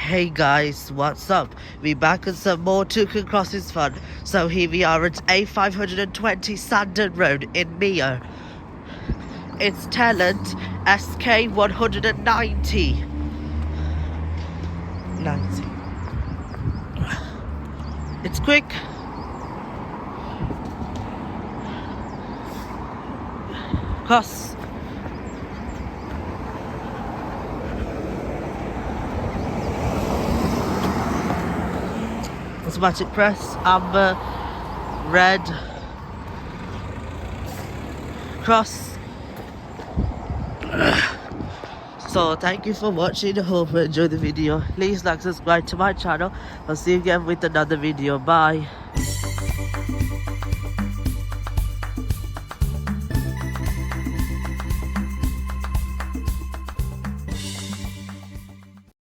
Hey guys, what's up? We back with some more Toucan Crossings fun. So here we are at A520 Sandon Road in Meir. It's Telent SK190. 90. It's quick. Cross. Automatic press, amber, red, cross. So thank you for watching. I hope you enjoyed the video. Please like, subscribe to my channel. I'll see you again with another video. Bye.